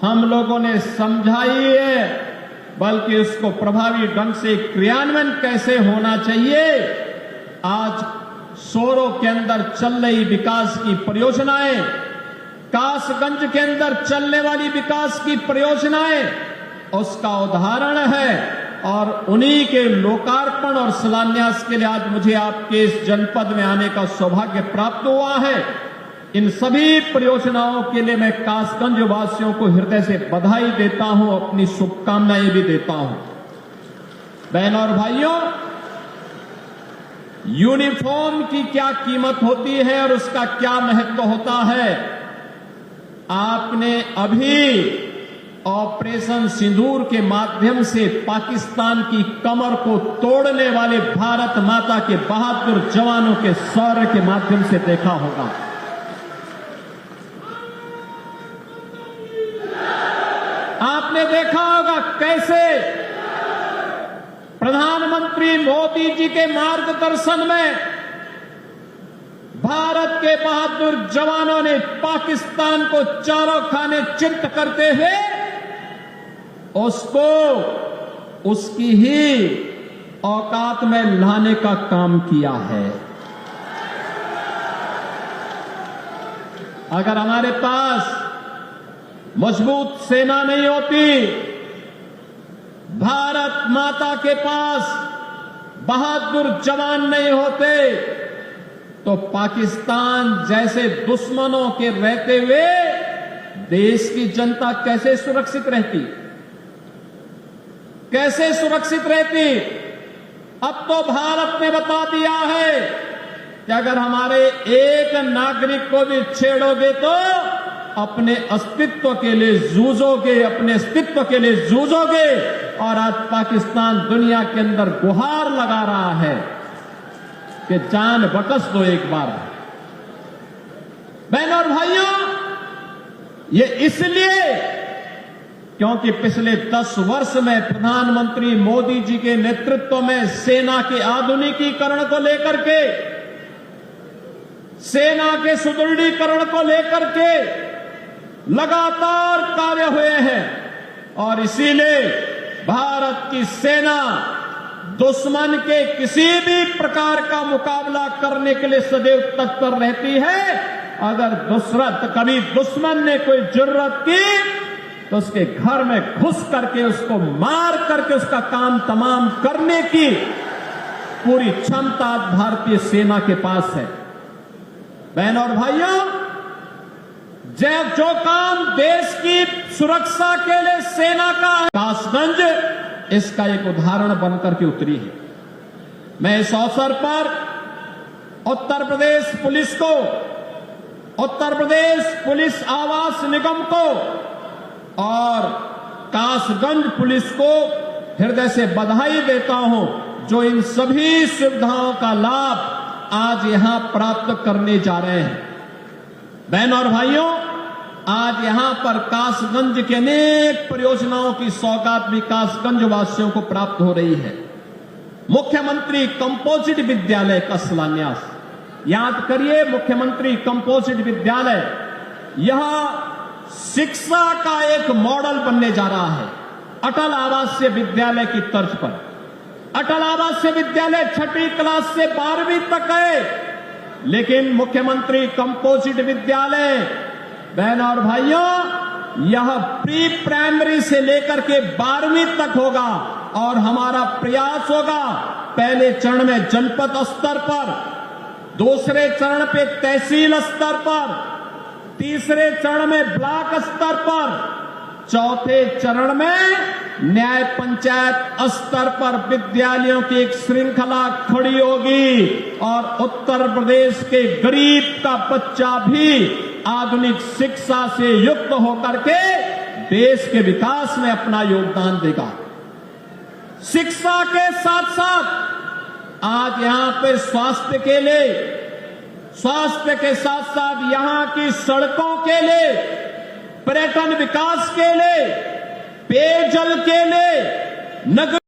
हम लोगों ने समझाई है, बल्कि उसको प्रभावी ढंग से क्रियान्वयन कैसे होना चाहिए। आज सोरो के अंदर चल रही विकास की परियोजनाएं, कासगंज के अंदर चलने वाली विकास की परियोजनाएं उसका उदाहरण है। और उन्हीं के लोकार्पण और शिलान्यास के लिए आज मुझे आपके इस जनपद में आने का सौभाग्य प्राप्त हुआ है। इन सभी परियोजनाओं के लिए मैं कासगंज वासियों को हृदय से बधाई देता हूं, अपनी शुभकामनाएं भी देता हूं। बहनों और भाइयों, यूनिफॉर्म की क्या कीमत होती है और उसका क्या महत्व होता है। आपने अभी ऑपरेशन सिंदूर के माध्यम से पाकिस्तान की कमर को तोड़ने वाले भारत माता के बहादुर जवानों के शौर्य के माध्यम से देखा होगा। आपने देखा होगा कैसे प्रधानमंत्री मोदी जी के मार्गदर्शन में भारत के बहादुर जवानों ने पाकिस्तान को चारों खाने चित्त करते हुए उसको उसकी ही औकात में लाने का काम किया है। अगर हमारे पास मजबूत सेना नहीं होती, भारत माता के पास बहादुर जवान नहीं होते, तो पाकिस्तान जैसे दुश्मनों के रहते हुए देश की जनता कैसे सुरक्षित रहती, कैसे सुरक्षित रहती। अब तो भारत ने बता दिया है कि अगर हमारे एक नागरिक को भी छेड़ोगे तो अपने अस्तित्व के लिए जूझोगे, अपने अस्तित्व के लिए जूझोगे। और आज पाकिस्तान दुनिया के अंदर गुहार लगा रहा है कि जान बख्श दो एक बार। बहनों और भाइयों, ये इसलिए क्योंकि पिछले 10 वर्ष में प्रधानमंत्री मोदी जी के नेतृत्व में सेना के आधुनिकीकरण को लेकर के, सेना के सुदृढ़ीकरण को लेकर के लगातार कार्य हुए हैं। और इसीलिए भारत की सेना दुश्मन के किसी भी प्रकार का मुकाबला करने के लिए सदैव तत्पर रहती है। अगर कभी दुश्मन ने कोई जरूरत की तो उसके घर में घुस करके उसको मार करके उसका काम तमाम करने की पूरी क्षमता भारतीय सेना के पास है। बहनों और भाइयों, जो काम देश की सुरक्षा के लिए सेना का है, कासगंज इसका एक उदाहरण बनकर के उतरी है। मैं इस अवसर पर उत्तर प्रदेश पुलिस को, उत्तर प्रदेश पुलिस आवास निगम को और कासगंज पुलिस को हृदय से बधाई देता हूं, जो इन सभी सुविधाओं का लाभ आज यहां प्राप्त करने जा रहे हैं। बहनों और भाइयों, आज यहां पर कासगंज के अनेक परियोजनाओं की सौगात भी कासगंज वासियों को प्राप्त हो रही है। मुख्यमंत्री कंपोजिट विद्यालय का शिलान्यास, याद करिए, मुख्यमंत्री कंपोजिट विद्यालय यह शिक्षा का एक मॉडल बनने जा रहा है। अटल आवासीय विद्यालय की तर्ज पर। अटल आवासीय विद्यालय 6ठी क्लास से 12वीं तक है, लेकिन मुख्यमंत्री कंपोजिट विद्यालय, बहनों और भाइयों, यह प्री प्राइमरी से लेकर के 12वीं तक होगा। और हमारा प्रयास होगा पहले चरण में जनपद स्तर पर, दूसरे चरण पे तहसील स्तर पर, तीसरे चरण में ब्लॉक स्तर पर, चौथे चरण में न्याय पंचायत स्तर पर विद्यालयों की एक श्रृंखला खड़ी होगी। और उत्तर प्रदेश के गरीब का बच्चा भी आधुनिक शिक्षा से युक्त होकर के देश के विकास में अपना योगदान देगा। शिक्षा के साथ साथ आज यहां पे स्वास्थ्य के लिए, स्वास्थ्य के साथ साथ यहां की सड़कों के लिए, पर्यटन विकास के लिए, पेयजल के लिए, नगर